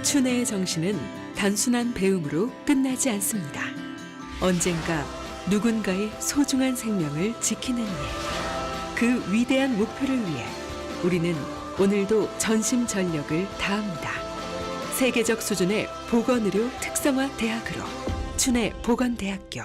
춘애의 정신은 단순한 배움으로 끝나지 않습니다. 언젠가 누군가의 소중한 생명을 지키는 일. 그 위대한 목표를 위해 우리는 오늘도 전심전력을 다합니다. 세계적 수준의 보건의료 특성화 대학으로 춘애 보건대학교.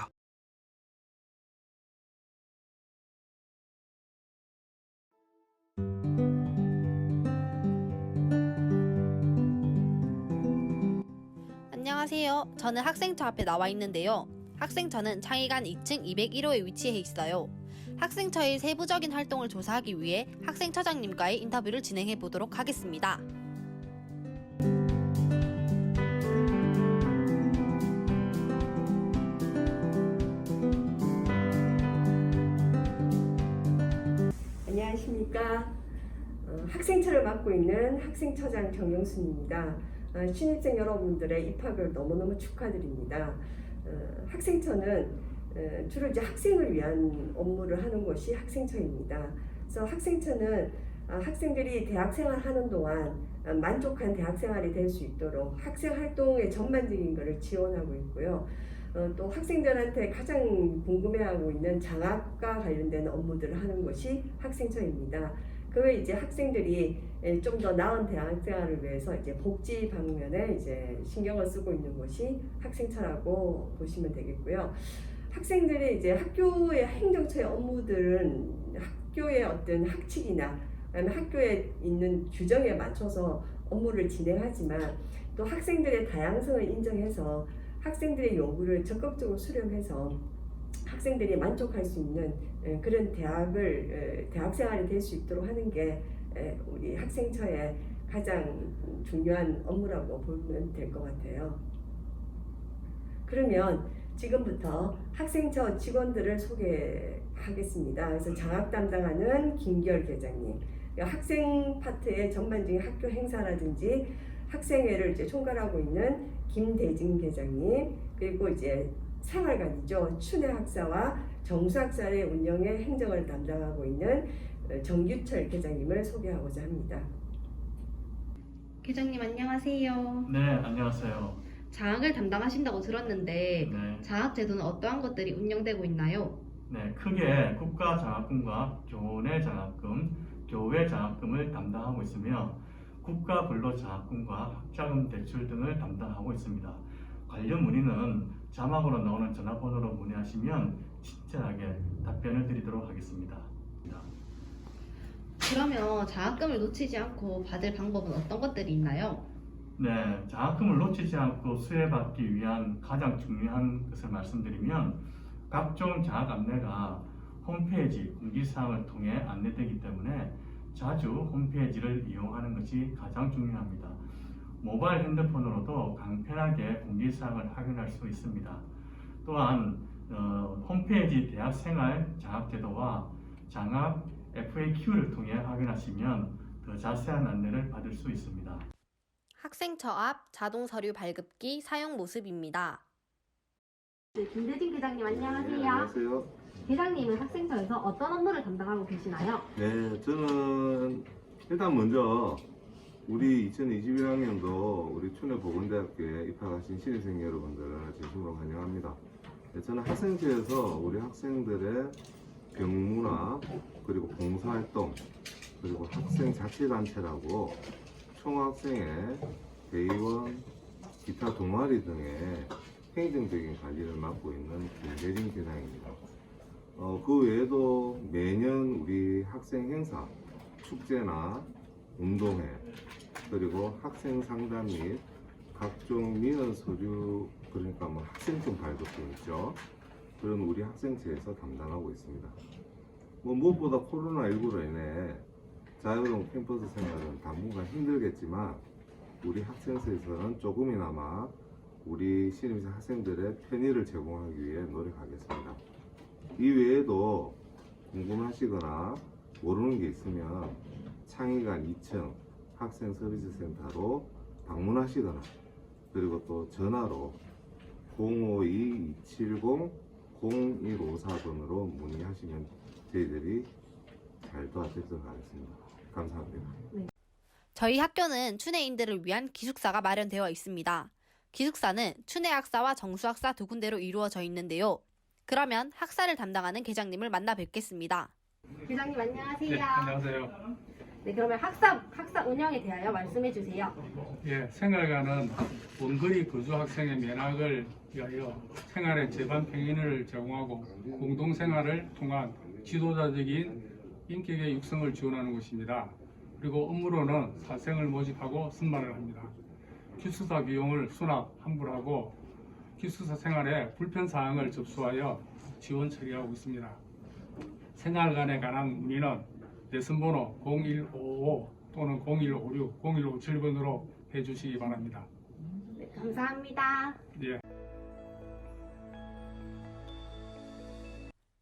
안녕하세요. 저는 학생처 앞에 나와 있는데요. 학생처는 창의관 2층 201호에 위치해 있어요. 학생처의 세부적인 활동을 조사하기 위해 학생처장님과의 인터뷰를 진행해 보도록 하겠습니다. 안녕하십니까. 학생처를 맡고 있는 학생처장 정영순입니다. 신입생 여러분들의 입학을 너무너무 축하드립니다. 학생처는 주로 이제 학생을 위한 업무를 하는 곳이 학생처입니다. 그래서 학생처는 학생들이 대학생활 하는 동안 만족한 대학생활이 될 수 있도록 학생 활동의 전반적인 것을 지원하고 있고요. 또 학생들한테 가장 궁금해하고 있는 장학과 관련된 업무들을 하는 것이 학생처입니다. 그 외에 이제 학생들이 좀 더 나은 대학생활을 위해서 이제 복지 방면에 이제 신경을 쓰고 있는 것이 학생처라고 보시면 되겠고요. 학생들이 이제 학교의 행정처의 업무들은 학교의 어떤 학칙이나 아니면 학교에 있는 규정에 맞춰서 업무를 진행하지만 또 학생들의 다양성을 인정해서 학생들의 요구를 적극적으로 수렴해서 학생들이 만족할 수 있는 그런 대학생활이 될 수 있도록 하는 게 우리 학생처의 가장 중요한 업무라고 보면 될 것 같아요. 그러면 지금부터 학생처 직원들을 소개하겠습니다. 그래서 장학 담당하는 김기열 계장님, 학생 파트의 전반적인 학교 행사라든지 학생회를 이제 총괄하고 있는 김대진 계장님, 그리고 이제 생활관이죠. 춘애 학사와 정수 학사의 운영의 행정을 담당하고 있는 정규철 계장님을 소개하고자 합니다. 계장님 안녕하세요. 네, 안녕하세요. 장학을 담당하신다고 들었는데 네, 장학제도는 어떠한 것들이 운영되고 있나요? 네, 크게 국가장학금과 교내 장학금, 교외 장학금을 담당하고 있으며 국가 근로장학금과 학자금 대출 등을 담당하고 있습니다. 관련 문의는 자막으로 나오는 전화번호로 문의하시면 친절하게 답변을 드리도록 하겠습니다. 그러면 장학금을 놓치지 않고 받을 방법은 어떤 것들이 있나요? 네, 장학금을 놓치지 않고 수혜받기 위한 가장 중요한 것을 말씀드리면 각종 장학 안내가 홈페이지 공지사항을 통해 안내되기 때문에 자주 홈페이지를 이용하는 것이 가장 중요합니다. 모바일 핸드폰으로도 간편하게 공지사항을 확인할 수 있습니다. 또한 홈페이지 대학생활 장학제도와 장학 FAQ를 통해 확인하시면 더 자세한 안내를 받을 수 있습니다. 학생처 앞 자동 서류 발급기 사용 모습입니다. 네, 김대진 계장님 안녕하세요. 네, 안녕하세요. 계장님은 학생처에서 어떤 업무를 담당하고 계시나요? 네, 저는 일단 먼저 우리 2021학년도 우리 춘애보건대학교에 입학하신 신입생 여러분들을 진심으로 환영합니다. 네, 저는 학생처에서 우리 학생들의 병무나 그리고 봉사활동 그리고 학생 자치단체라고 총학생회, 대의원, 기타 동아리 등의 행정적인 관리를 맡고 있는 김대진 계장입니다. 그 외에도 매년 우리 학생 행사, 축제나 운동회, 그리고 학생 상담 및 각종 민원 서류, 그러니까 뭐 학생증 발급 등 있죠. 그런 우리 학생처에서 담당하고 있습니다. 무엇보다 코로나19로 인해 자유로운 캠퍼스 생활은 당분간 힘들겠지만 우리 학생수에서는 조금이나마 우리 신입생 학생들의 편의를 제공하기 위해 노력하겠습니다. 이 외에도 궁금하시거나 모르는 게 있으면 창의관 2층 학생 서비스 센터로 방문하시거나 그리고 또 전화로 052-270-0154번으로 문의하시면 저희들이 잘 도와드리도록 하겠습니다. 감사합니다. 저희 학교는 춘해인들을 위한 기숙사가 마련되어 있습니다. 기숙사는 춘해학사와 정수학사 두 군데로 이루어져 있는데요. 그러면 학사를 담당하는 계장님을 만나 뵙겠습니다. 계장님 안녕하세요. 네, 안녕하세요. 네, 그러면 학사 운영에 대하여 말씀해 주세요. 예, 생활관은 원거리 거주 학생의 면학을 위하여 생활의 제반 평인을 제공하고 공동생활을 통한 지도자적인 인격의 육성을 지원하는 곳입니다. 그리고 업무로는 사생을 모집하고 선발을 합니다. 기숙사 비용을 수납, 환불하고 기숙사 생활에 불편사항을 접수하여 지원 처리하고 있습니다. 생활관에 관한 문의는 내선번호 0155 또는 0156, 0157번으로 해주시기 바랍니다. 네, 감사합니다. 예.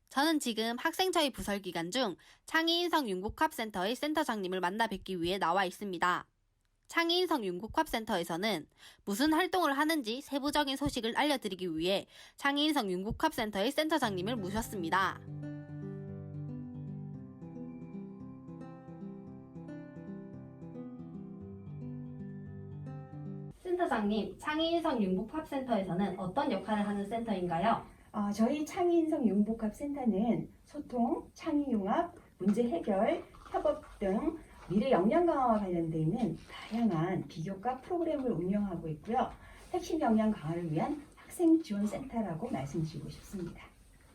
저는 지금 학생처의 부설 기간 중 창의인성 융복합센터의 센터장님을 만나 뵙기 위해 나와 있습니다. 창의인성 융복합센터에서는 무슨 활동을 하는지 세부적인 소식을 알려드리기 위해 창의인성 융복합센터의 센터장님을 모셨습니다. 센터장님, 창의인성 융복합센터에서는 어떤 역할을 하는 센터인가요? 저희 창의인성 융복합센터는 소통, 창의융합, 문제 해결, 협업 등 미래 역량 강화와 관련되어 있는 다양한 비교과 프로그램을 운영하고 있고요. 핵심 역량 강화를 위한 학생 지원 센터라고 말씀드리고 싶습니다.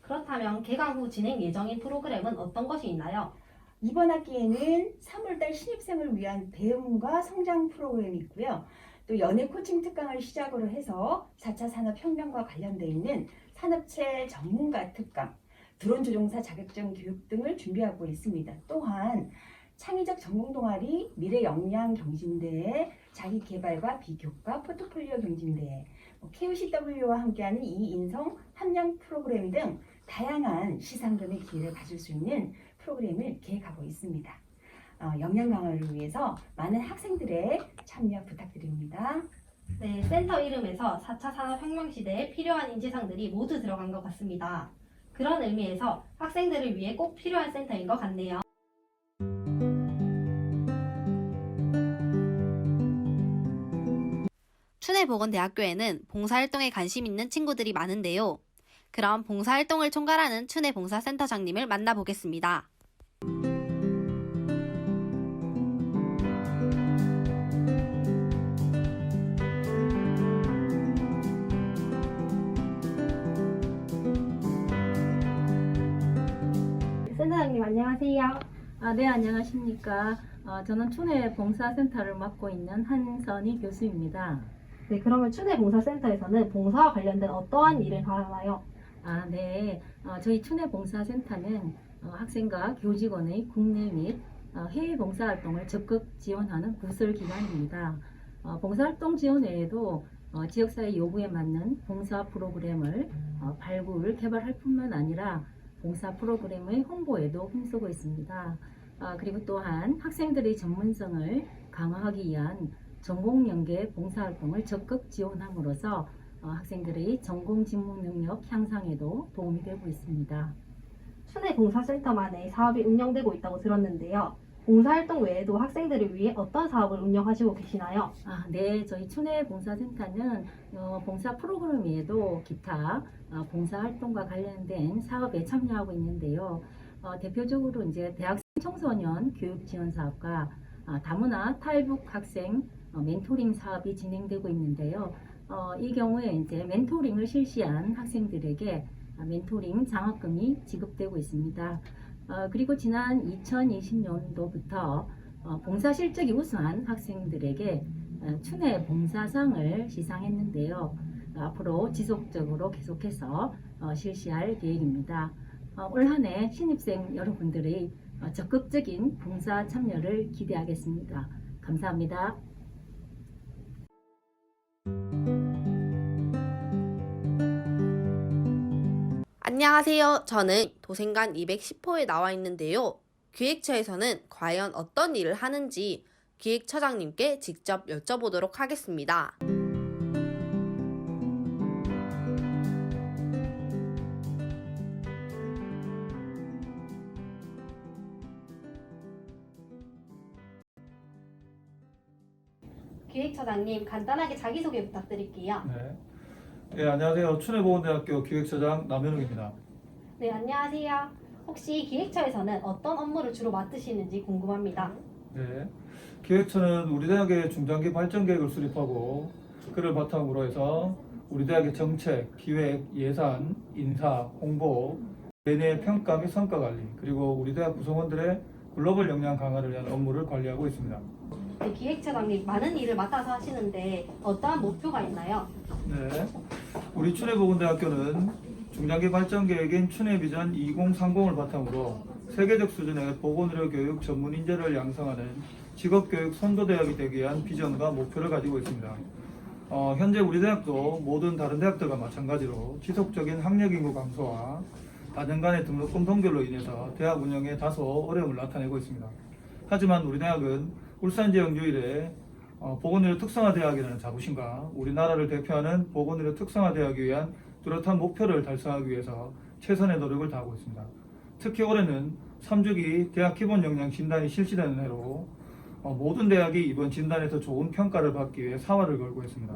그렇다면 개강 후 진행 예정인 프로그램은 어떤 것이 있나요? 이번 학기에는 3월달 신입생을 위한 배움과 성장 프로그램이 있고요. 또 연예 코칭 특강을 시작으로 해서 4차 산업혁명과 관련되어 있는 산업체 전문가 특강, 드론 조종사 자격증 교육 등을 준비하고 있습니다. 또한 창의적 전공 동아리, 미래 역량 경진대회, 자기개발과 비교과 포트폴리오 경진대회, KOCW와 함께하는 이인성 함량 프로그램 등 다양한 시상견의 기회를 가질 수 있는 프로그램을 계획하고 있습니다. 역량 강화를 위해서 많은 학생들의 참여 부탁드립니다. 네, 센터 이름에서 4차 산업혁명 시대에 필요한 인재상들이 모두 들어간 것 같습니다. 그런 의미에서 학생들을 위해 꼭 필요한 센터인 것 같네요. 춘해보건대학교에는 봉사활동에 관심 있는 친구들이 많은데요. 그럼 봉사활동을 총괄하는 춘해봉사센터장님을 만나보겠습니다. 센터장님 안녕하세요. 네, 안녕하십니까. 저는 춘해 봉사센터를 맡고 있는 한선희 교수입니다. 네, 그러면 춘해봉사센터에서는 봉사와 관련된 어떠한 일을 하나요? 네. 저희 춘해 봉사센터는 학생과 교직원의 국내 및 해외 봉사활동을 적극 지원하는 부설기관입니다. 봉사활동 지원 외에도 지역사회 요구에 맞는 봉사 프로그램을 발굴, 개발할 뿐만 아니라 봉사 프로그램의 홍보에도 힘쓰고 있습니다. 그리고 또한 학생들의 전문성을 강화하기 위한 전공연계 봉사활동을 적극 지원함으로써 학생들의 전공 직무 능력 향상에도 도움이 되고 있습니다. 춘해봉사센터만의 사업이 운영되고 있다고 들었는데요. 봉사활동 외에도 학생들을 위해 어떤 사업을 운영하시고 계시나요? 네, 저희 춘해봉사센터는 봉사 프로그램 외에도 기타 봉사활동과 관련된 사업에 참여하고 있는데요. 대표적으로 이제 대학생 청소년 교육 지원 사업과 다문화 탈북 학생 멘토링 사업이 진행되고 있는데요. 이 경우에 이제 멘토링을 실시한 학생들에게 멘토링 장학금이 지급되고 있습니다. 그리고 지난 2020년도부터 봉사 실적이 우수한 학생들에게 춘해 봉사상을 시상했는데요. 앞으로 지속적으로 계속해서 실시할 계획입니다. 올 한 해 신입생 여러분들의 적극적인 봉사 참여를 기대하겠습니다. 감사합니다. 안녕하세요. 저는 도생관 210호에 나와 있는데요. 기획처에서는 과연 어떤 일을 하는지 기획처장님께 직접 여쭤보도록 하겠습니다. 기획처장님 간단하게 자기소개 부탁드릴게요. 네, 안녕하세요. 춘해보건대학교 기획처장 남현욱입니다. 네, 안녕하세요. 혹시 기획처에서는 어떤 업무를 주로 맡으시는지 궁금합니다. 네, 기획처는 우리 대학의 중장기 발전 계획을 수립하고 그를 바탕으로 해서 우리 대학의 정책, 기획, 예산, 인사, 홍보, 내내 평가 및 성과 관리, 그리고 우리 대학 구성원들의 글로벌 역량 강화를 위한 업무를 관리하고 있습니다. 네, 기획처장님 많은 일을 맡아서 하시는데 어떠한 목표가 있나요? 네, 우리 춘해보건대학교는 중장기 발전 계획인 춘해비전 2030을 바탕으로 세계적 수준의 보건의료 교육 전문 인재를 양성하는 직업교육 선도대학이 되기 위한 비전과 목표를 가지고 있습니다. 현재 우리 대학도 모든 다른 대학들과 마찬가지로 지속적인 학력 인구 감소와 다년간의 등록금 동결로 인해서 대학 운영에 다소 어려움을 나타내고 있습니다. 하지만 우리 대학은 울산 지역 유일의 보건의료 특성화 대학이라는 자부심과 우리나라를 대표하는 보건의료 특성화 대학을 위한 뚜렷한 목표를 달성하기 위해서 최선의 노력을 다하고 있습니다. 특히 올해는 3주기 대학 기본 역량 진단이 실시되는 해로 모든 대학이 이번 진단에서 좋은 평가를 받기 위해 사활을 걸고 있습니다.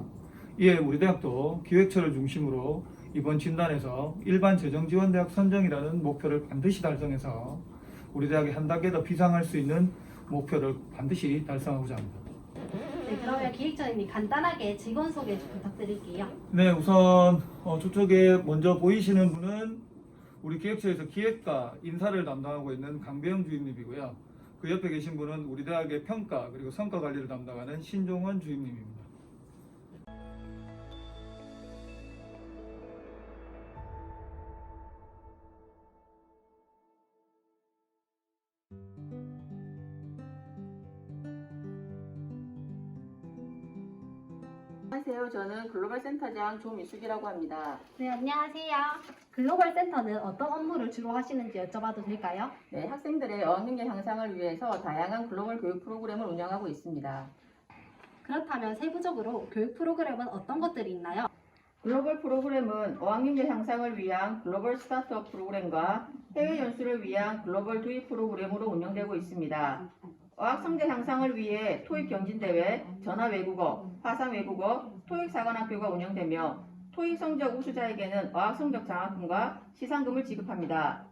이에 우리 대학도 기획처를 중심으로 이번 진단에서 일반 재정지원대학 선정이라는 목표를 반드시 달성해서 우리 대학이 한 단계 더 비상할 수 있는 목표를 반드시 달성하고자 합니다. 네, 그러면 기획처장님 간단하게 직원 소개 좀 부탁드릴게요. 네, 우선 저쪽에 먼저 보이시는 분은 우리 기획처에서 기획과 인사를 담당하고 있는 강배영 주임님이고요. 그 옆에 계신 분은 우리 대학의 평가 그리고 성과 관리를 담당하는 신종원 주임님입니다. 안녕하세요. 저는 글로벌 센터장 조미숙이라고 합니다. 네, 안녕하세요. 글로벌 센터는 어떤 업무를 주로 하시는지 여쭤봐도 될까요? 네, 학생들의 어학능력 향상을 위해서 다양한 글로벌 교육 프로그램을 운영하고 있습니다. 그렇다면 세부적으로 교육 프로그램은 어떤 것들이 있나요? 글로벌 프로그램은 어학능력 향상을 위한 글로벌 스타트업 프로그램과 해외 연수를 위한 글로벌 투입 프로그램으로 운영되고 있습니다. 어학 성적 향상을 위해 토익 경진대회, 전화외국어, 화상외국어, 토익사관학교가 운영되며 토익 성적 우수자에게는 어학 성적 장학금과 시상금을 지급합니다.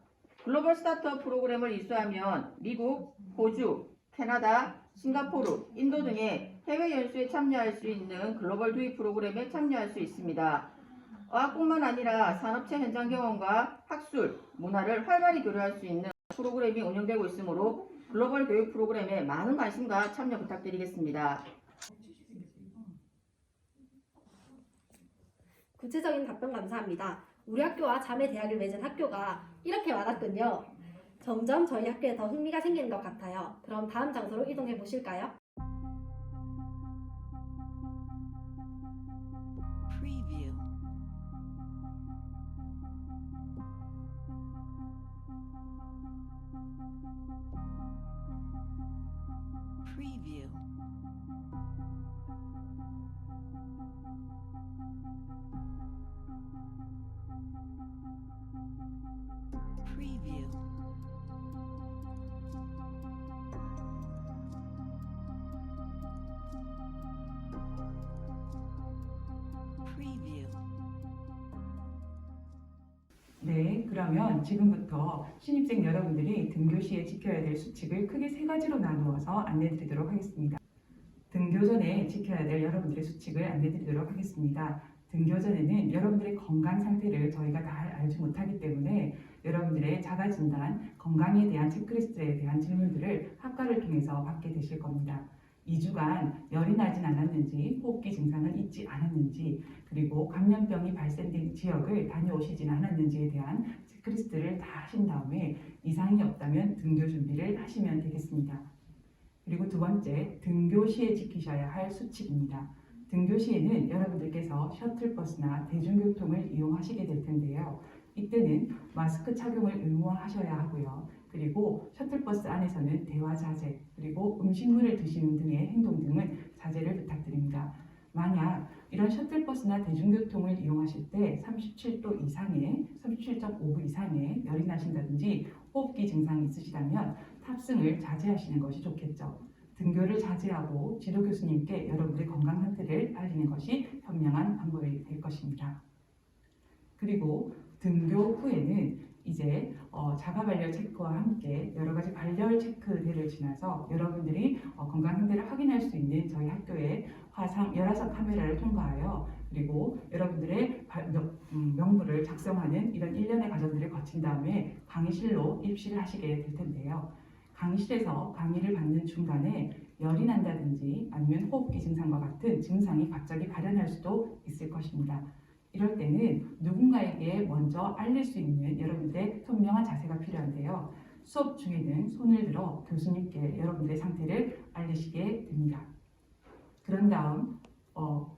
글로벌 스타트업 프로그램을 이수하면 미국, 호주, 캐나다, 싱가포르, 인도 등의 해외 연수에 참여할 수 있는 글로벌 투입 프로그램에 참여할 수 있습니다. 어학뿐만 아니라 산업체 현장 경험과 학술, 문화를 활발히 교류할 수 있는 프로그램이 운영되고 있으므로 글로벌 교육 프로그램에 많은 관심과 참여 부탁드리겠습니다. 구체적인 답변 감사합니다. 우리 학교와 자매 대학을 맺은 학교가 이렇게 많았군요. 점점 저희 학교에 더 흥미가 생기는 것 같아요. 그럼 다음 장소로 이동해 보실까요? Preview. Preview. Preview. Preview. 네, 그러면 지금부터 신입생 여러분들이 등교 시에 지켜야 될 수칙을 크게 세 가지로 나누어서 안내드리도록 하겠습니다. 등교 전에 지켜야 될 여러분들의 수칙을 안내드리도록 하겠습니다. 등교 전에는 여러분들의 건강 상태를 저희가 다 알지 못하기 때문에 여러분들의 자가진단, 건강에 대한 체크리스트에 대한 질문들을 학과를 통해서 받게 되실 겁니다. 2주간 열이 나진 않았는지, 호흡기 증상을 잊지 않았는지, 그리고 감염병이 발생된 지역을 다녀오시진 않았는지에 대한 체크리스트를 다 하신 다음에 이상이 없다면 등교 준비를 하시면 되겠습니다. 그리고 두 번째, 등교 시에 지키셔야 할 수칙입니다. 등교 시에는 여러분들께서 셔틀버스나 대중교통을 이용하시게 될 텐데요. 이때는 마스크 착용을 의무화하셔야 하고요. 그리고 셔틀버스 안에서는 대화 자제, 그리고 음식물을 드시는 등의 행동 등은 자제를 부탁드립니다. 만약 이런 셔틀버스나 대중교통을 이용하실 때 37도 이상의, 37.5도 이상의 열이 나신다든지 호흡기 증상이 있으시다면 탑승을 자제하시는 것이 좋겠죠. 등교를 자제하고 지도 교수님께 여러분들의 건강 상태를 알리는 것이 현명한 방법이 될 것입니다. 그리고 등교 후에는 이제 자가 발열 체크와 함께 여러 가지 발열 체크대를 지나서 여러분들이 건강 상태를 확인할 수 있는 저희 학교의 열화상 카메라를 통과하여 그리고 여러분들의 명부를 작성하는 이런 일련의 과정들을 거친 다음에 강의실로 입실을 하시게 될 텐데요. 강의실에서 강의를 받는 중간에 열이 난다든지 아니면 호흡기 증상과 같은 증상이 갑자기 발현할 수도 있을 것입니다. 이럴 때는 누군가에게 먼저 알릴 수 있는 여러분들의 현명한 자세가 필요한데요. 수업 중에는 손을 들어 교수님께 여러분들의 상태를 알리시게 됩니다. 그런 다음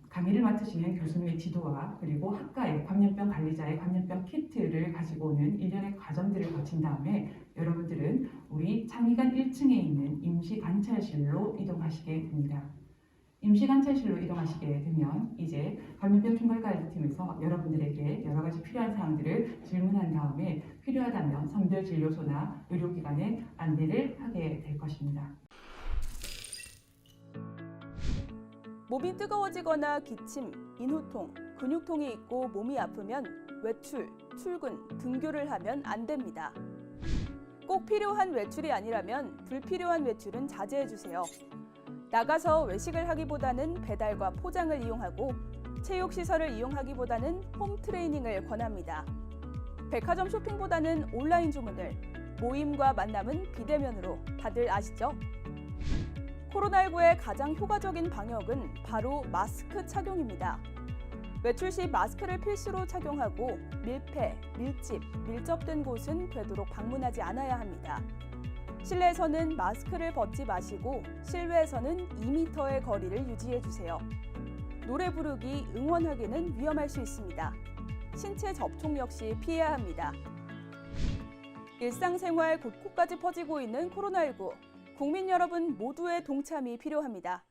강의를 맡으시는 교수님의 지도와 그리고 학과의 감염병 관리자의 감염병 키트를 가지고 오는 일련의 과정들을 거친 다음에 여러분들은 우리 창의관 1층에 있는 임시관찰실로 이동하시게 됩니다. 임시관찰실로 이동하시게 되면 이제 감염병 총괄관리팀에서 여러분들에게 여러 가지 필요한 사항들을 질문한 다음에 필요하다면 선별진료소나 의료기관에 안내를 하게 될 것입니다. 몸이 뜨거워지거나 기침, 인후통, 근육통이 있고 몸이 아프면 외출, 출근, 등교를 하면 안 됩니다. 꼭 필요한 외출이 아니라면 불필요한 외출은 자제해주세요. 나가서 외식을 하기보다는 배달과 포장을 이용하고 체육시설을 이용하기보다는 홈 트레이닝을 권합니다. 백화점 쇼핑보다는 온라인 주문을, 모임과 만남은 비대면으로 다들 아시죠? 코로나19의 가장 효과적인 방역은 바로 마스크 착용입니다. 외출 시 마스크를 필수로 착용하고 밀폐, 밀집, 밀접된 곳은 되도록 방문하지 않아야 합니다. 실내에서는 마스크를 벗지 마시고 실외에서는 2m의 거리를 유지해주세요. 노래 부르기, 응원하기는 위험할 수 있습니다. 신체 접촉 역시 피해야 합니다. 일상생활 곳곳까지 퍼지고 있는 코로나19. 국민 여러분 모두의 동참이 필요합니다.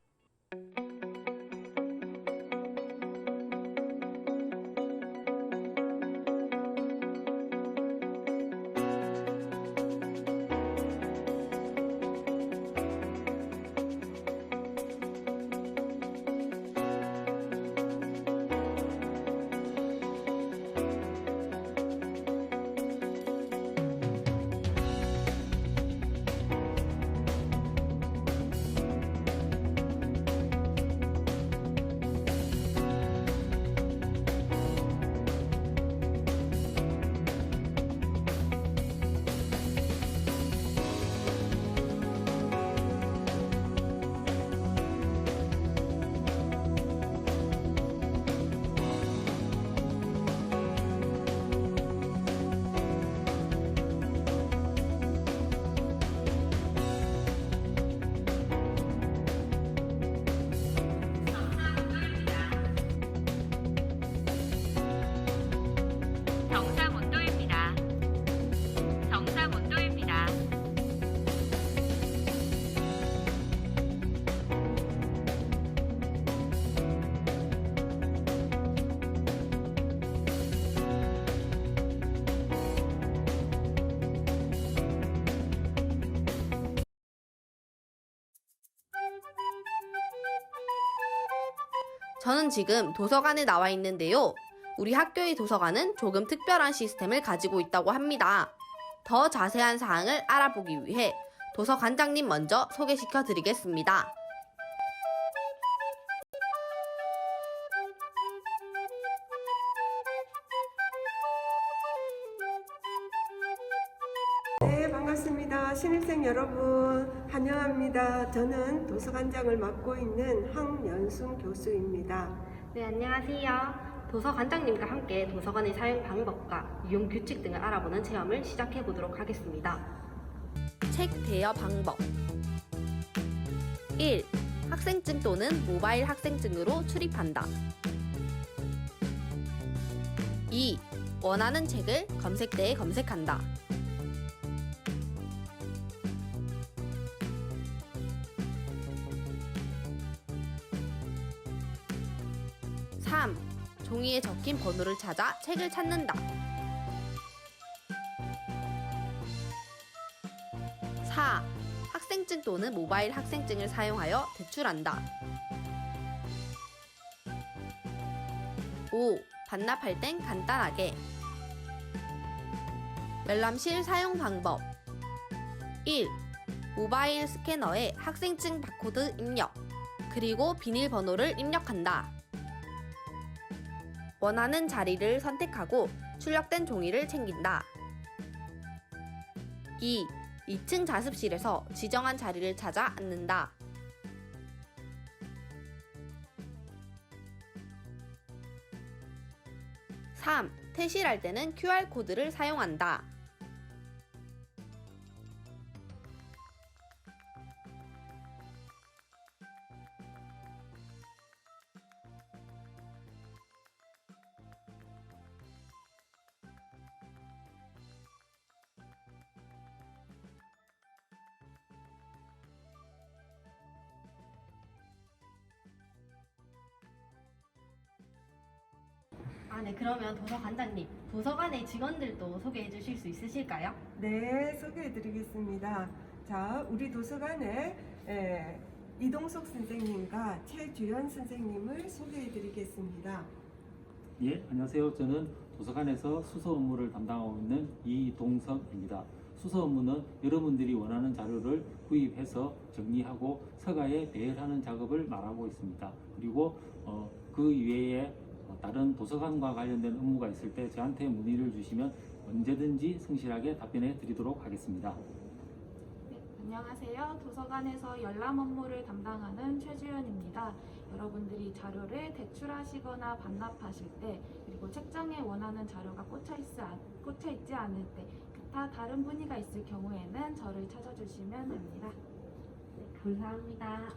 저는 지금 도서관에 나와 있는데요. 우리 학교의 도서관은 조금 특별한 시스템을 가지고 있다고 합니다. 더 자세한 사항을 알아보기 위해 도서관장님 먼저 소개시켜 드리겠습니다. 네, 반갑습니다. 반갑습니다. 신입생 여러분 환영합니다. 저는 도서관장을 맡고 있는 황연순 교수입니다. 네, 안녕하세요. 도서관장님과 함께 도서관의 사용 방법과 이용 규칙 등을 알아보는 체험을 시작해 보도록 하겠습니다. 책 대여 방법 1. 학생증 또는 모바일 학생증으로 출입한다. 2. 원하는 책을 검색대에 검색한다. 3. 종이에 적힌 번호를 찾아 책을 찾는다. 4. 학생증 또는 모바일 학생증을 사용하여 제출한다. 5. 반납할 땐 간단하게. 열람실 사용 방법 1. 모바일 스캐너에 학생증 바코드 입력, 그리고 비밀번호를 입력한다. 원하는 자리를 선택하고 출력된 종이를 챙긴다. 2. 2층 자습실에서 지정한 자리를 찾아 앉는다. 3. 퇴실할 때는 QR코드를 사용한다. 네, 그러면 도서관장님, 도서관의 직원들도 소개해 주실 수 있으실까요? 네, 소개해드리겠습니다. 자, 우리 도서관에 이동석 선생님과 최주현 선생님을 소개해드리겠습니다. 예, 안녕하세요. 저는 도서관에서 수서 업무를 담당하고 있는 이동석입니다. 수서 업무는 여러분들이 원하는 자료를 구입해서 정리하고 서가에 배열하는 작업을 말하고 있습니다. 그리고 그 이외에 다른 도서관과 관련된 업무가 있을 때 저한테 문의를 주시면 언제든지 성실하게 답변해 드리도록 하겠습니다. 네, 안녕하세요. 도서관에서 열람 업무를 담당하는 최주연입니다. 여러분들이 자료를 대출하시거나 반납하실 때, 그리고 책장에 원하는 자료가 꽂혀 있지 않을 때, 기타 다른 문의가 있을 경우에는 저를 찾아주시면 됩니다. 네, 감사합니다.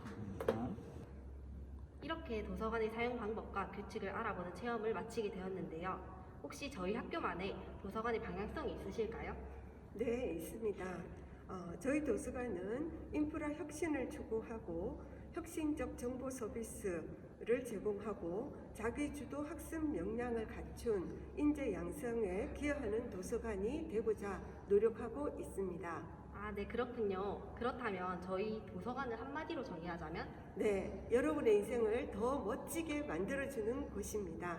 이렇게 도서관의 사용 방법과 규칙을 알아보는 체험을 마치게 되었는데요. 혹시 저희 학교만의 도서관의 방향성이 있으실까요? 네, 있습니다. 저희 도서관은 인프라 혁신을 추구하고 혁신적 정보 서비스를 제공하고 자기주도 학습 역량을 갖춘 인재 양성에 기여하는 도서관이 되고자 노력하고 있습니다. 네, 그렇군요. 그렇다면 저희 도서관을 한마디로 정의하자면? 네, 여러분의 인생을 더 멋지게 만들어주는 곳입니다.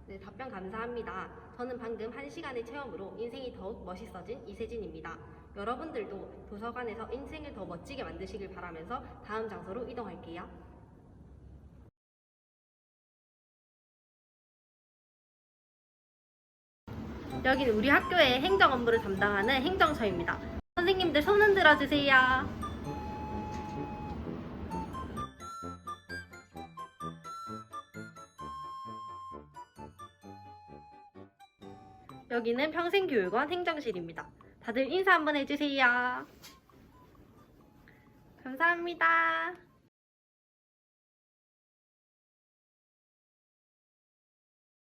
네, 답변 감사합니다. 저는 방금 1시간의 체험으로 인생이 더욱 멋있어진 이세진입니다. 여러분들도 도서관에서 인생을 더 멋지게 만드시길 바라면서 다음 장소로 이동할게요. 여기는 우리 학교의 행정 업무를 담당하는 행정처입니다. 선생님들 손 흔들어 주세요. 여기는 평생교육원 행정실입니다. 다들 인사 한번 해주세요. 감사합니다.